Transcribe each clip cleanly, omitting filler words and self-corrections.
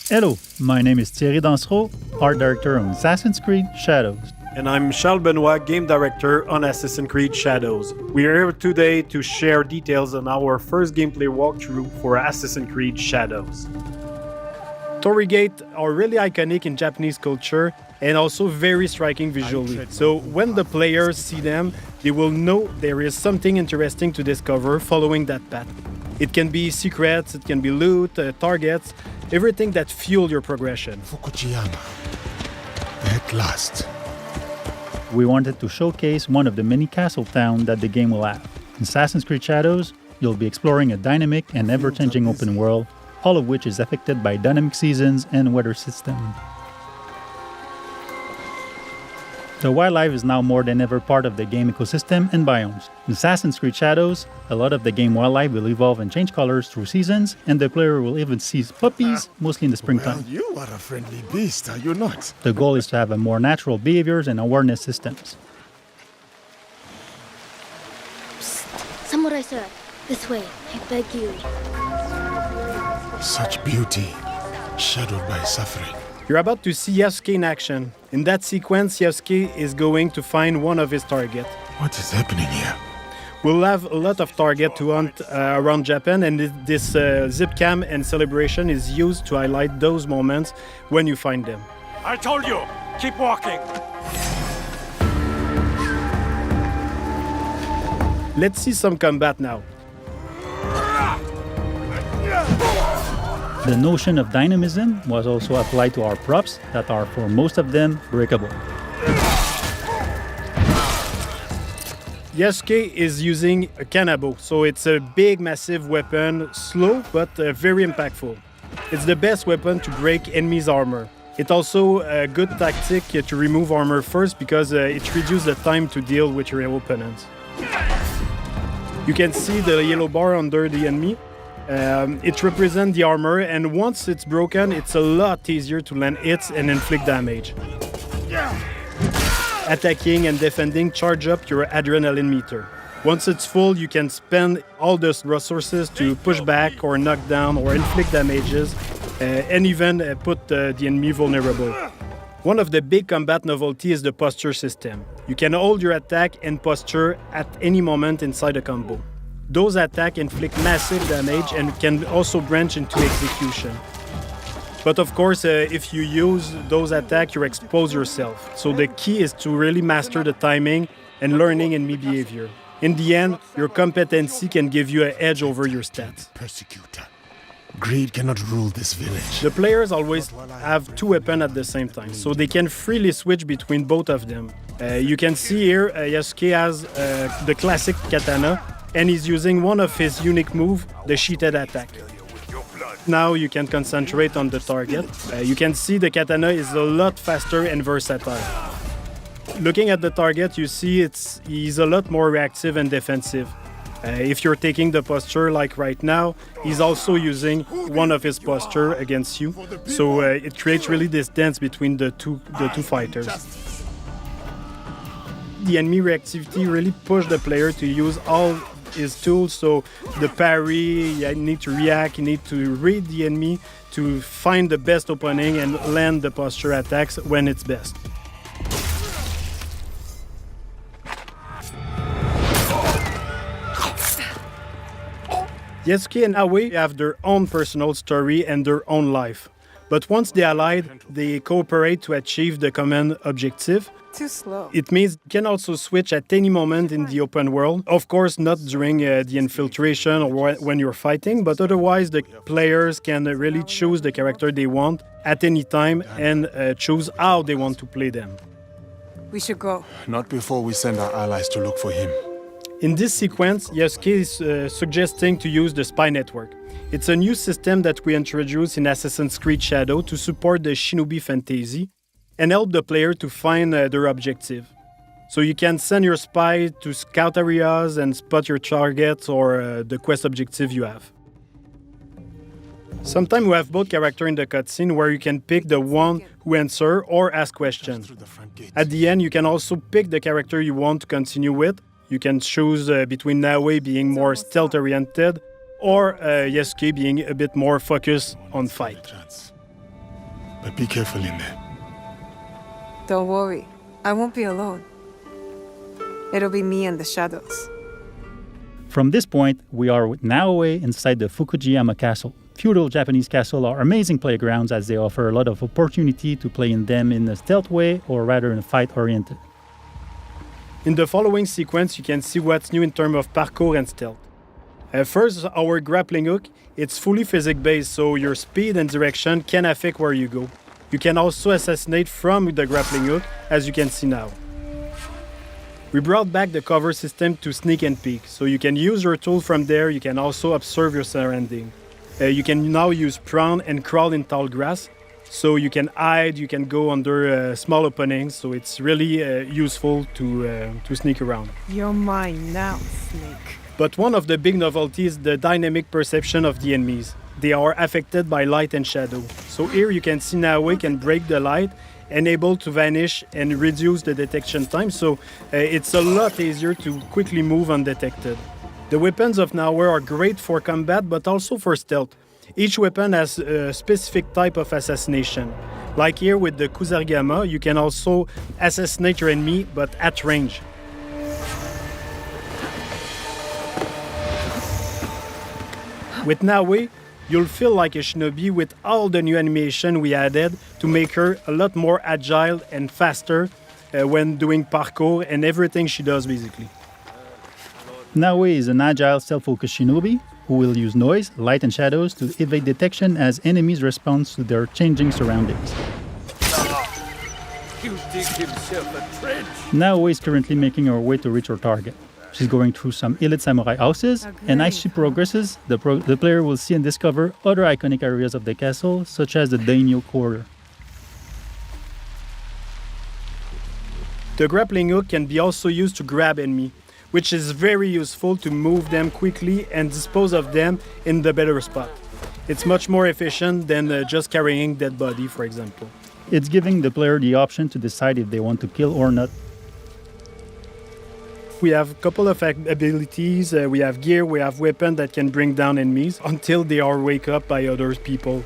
Hello, my name is Thierry Dansereau, Art Director on Assassin's Creed Shadows. And I'm Charles Benoit, Game Director on Assassin's Creed Shadows. We are here today to share details on our first gameplay walkthrough for Assassin's Creed Shadows. Torii gates are really iconic in Japanese culture and also very striking visually. So when the players see them, they will know there is something interesting to discover following that path. It can be secrets, it can be loot, targets, everything that fuel your progression. Fukuyama. At last. We wanted to showcase one of the many castle towns that the game will have. In Assassin's Creed Shadows, you'll be exploring a dynamic and ever-changing open world, all of which is affected by dynamic seasons and weather system. The wildlife is now more than ever part of the game ecosystem and biomes. In Assassin's Creed Shadows, a lot of the game wildlife will evolve and change colors through seasons, and the player will even see puppies, mostly in the springtime. Well, you are a friendly beast, are you not? The goal is to have a more natural behaviors and awareness systems. Psst. Samurai sir, this way, I beg you. Such beauty, shadowed by suffering. You're about to see Yasuke in action. In that sequence, Yasuke is going to find one of his targets. What is happening here? We'll have a lot of targets to hunt around Japan, and this zip cam and celebration is used to highlight those moments when you find them. I told you, keep walking. Let's see some combat now. The notion of dynamism was also applied to our props that are, for most of them, breakable. Yasuke is using a kanabo, so it's a big, massive weapon, slow but very impactful. It's the best weapon to break enemies' armor. It's also a good tactic to remove armor first because it reduces the time to deal with your opponents. You can see the yellow bar under the enemy. It represents the armor, and once it's broken, it's a lot easier to land hits and inflict damage. Attacking and defending charge up your adrenaline meter. Once it's full, you can spend all the resources to push back or knock down or inflict damages, and even put the enemy vulnerable. One of the big combat novelty is the posture system. You can hold your attack and posture at any moment inside a combo. Those attacks inflict massive damage and can also branch into execution. But of course, if you use those attacks, you expose yourself. So the key is to really master the timing and learning enemy behavior. In the end, your competency can give you an edge over your stats. Persecutor. Greed cannot rule this village. The players always have two weapons at the same time, so they can freely switch between both of them. You can see here, Yasuke has the classic katana, and he's using one of his unique moves, the sheeted attack. Now you can concentrate on the target. You can see the katana is a lot faster and versatile. Looking at the target, you see he's a lot more reactive and defensive. If you're taking the posture like right now, he's also using one of his posture against you. So it creates really this dance between the two fighters. The enemy reactivity really pushed the player to use all his tools, so the parry, you need to react, you need to read the enemy to find the best opening and land the posture attacks when it's best. Yasuke and Aoi have their own personal story and their own life. But once they allied, they cooperate to achieve the common objective. Too slow. It means you can also switch at any moment in the open world. Of course, not during the infiltration or when you're fighting, but otherwise the players can really choose the character they want at any time and choose how they want to play them. We should go. Not before we send our allies to look for him. In this sequence, Yasuke is suggesting to use the spy network. It's a new system that we introduced in Assassin's Creed Shadow to support the shinobi fantasy and help the player to find their objective. So you can send your spy to scout areas and spot your targets or the quest objective you have. Sometimes we have both characters in the cutscene where you can pick the one who answer or ask questions. At the end, you can also pick the character you want to continue with. You can choose between Naoe being more stealth-oriented or Yasuke being a bit more focused on fight. but be careful in there. Don't worry. I won't be alone. It'll be me and the shadows. From this point, we are with Naoe inside the Fukujiyama Castle. Feudal Japanese castles are amazing playgrounds as they offer a lot of opportunity to play in them in a stealth way or rather in a fight-oriented. In the following sequence, you can see what's new in terms of parkour and stealth. First, our grappling hook. It's fully physics-based, so your speed and direction can affect where you go. You can also assassinate from the grappling hook, as you can see now. We brought back the cover system to sneak and peek, so you can use your tool from there. You can also observe your surrounding. You can now use prone and crawl in tall grass, so you can hide, you can go under small openings, so it's really useful to sneak around. You're mine now, Snake. But one of the big novelties is the dynamic perception of the enemies. They are affected by light and shadow. So here you can see Naoe can break the light and able to vanish and reduce the detection time, so it's a lot easier to quickly move undetected. The weapons of Naoe are great for combat but also for stealth. Each weapon has a specific type of assassination. Like here with the Kusarigama, you can also assassinate your enemy but at range. With Naoe, you'll feel like a shinobi with all the new animation we added to make her a lot more agile and faster when doing parkour and everything she does basically. Naoe is an agile, self-focused shinobi who will use noise, light and shadows to evade detection as enemies respond to their changing surroundings. You dig himself a trench. Naoe is currently making her way to reach her target. She's going through some elite samurai houses, and as she progresses, the player will see and discover other iconic areas of the castle, such as the daimyo quarter. The grappling hook can be also used to grab enemy, which is very useful to move them quickly and dispose of them in the better spot. It's much more efficient than just carrying dead body, for example. It's giving the player the option to decide if they want to kill or not. We have a couple of abilities, we have gear, we have weapons that can bring down enemies until they are wake up by other people.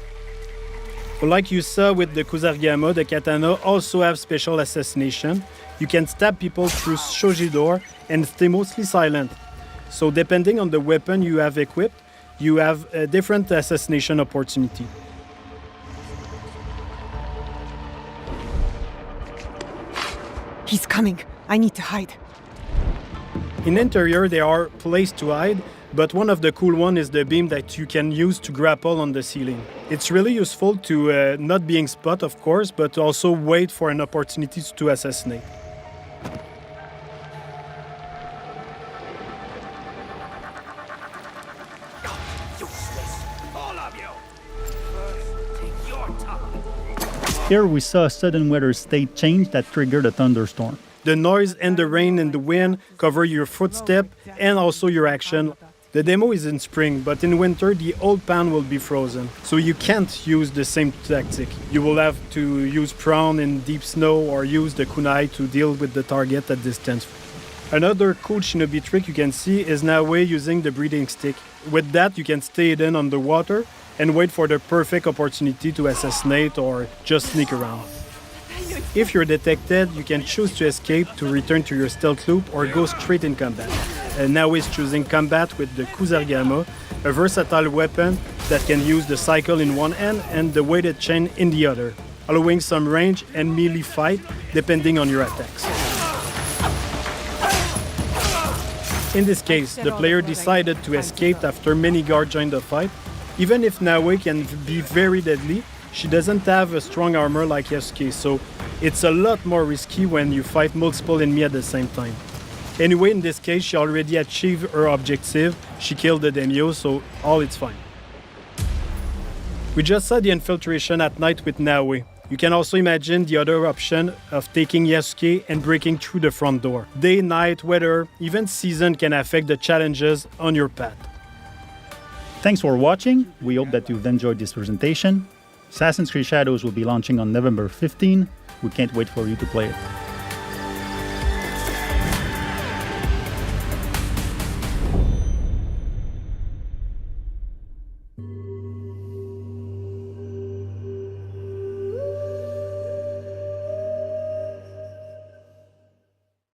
Like you saw with the Kusarigama, the katana also have special assassination. You can stab people through shoji door and stay mostly silent. So depending on the weapon you have equipped, you have a different assassination opportunity. He's coming. I need to hide. In interior, there are places to hide, but one of the cool ones is the beam that you can use to grapple on the ceiling. It's really useful to not being spot, of course, but also wait for an opportunity to assassinate. Useless, all of you. First, take your time. Here we saw a sudden weather state change that triggered a thunderstorm. The noise and the rain and the wind cover your footstep and also your action. The demo is in spring, but in winter the old pan will be frozen, so you can't use the same tactic. You will have to use prone in deep snow or use the kunai to deal with the target at distance. Another cool shinobi trick you can see is Naoe using the breathing stick. With that you can stay hidden underwater and wait for the perfect opportunity to assassinate or just sneak around. If you're detected, you can choose to escape, to return to your stealth loop, or go straight in combat. Naoe is choosing combat with the Kusarigama, a versatile weapon that can use the cycle in one hand and the weighted chain in the other, allowing some range and melee fight depending on your attacks. In this case, the player decided to escape after many guards joined the fight. Even if Naoe can be very deadly, she doesn't have a strong armor like Yasuke, so it's a lot more risky when you fight multiple enemies at the same time. Anyway, in this case, she already achieved her objective. She killed the daimyo, so all is fine. We just saw the infiltration at night with Naoe. You can also imagine the other option of taking Yasuke and breaking through the front door. Day, night, weather, even season can affect the challenges on your path. Thanks for watching. We hope that you've enjoyed this presentation. Assassin's Creed Shadows will be launching on November 15. We can't wait for you to play it.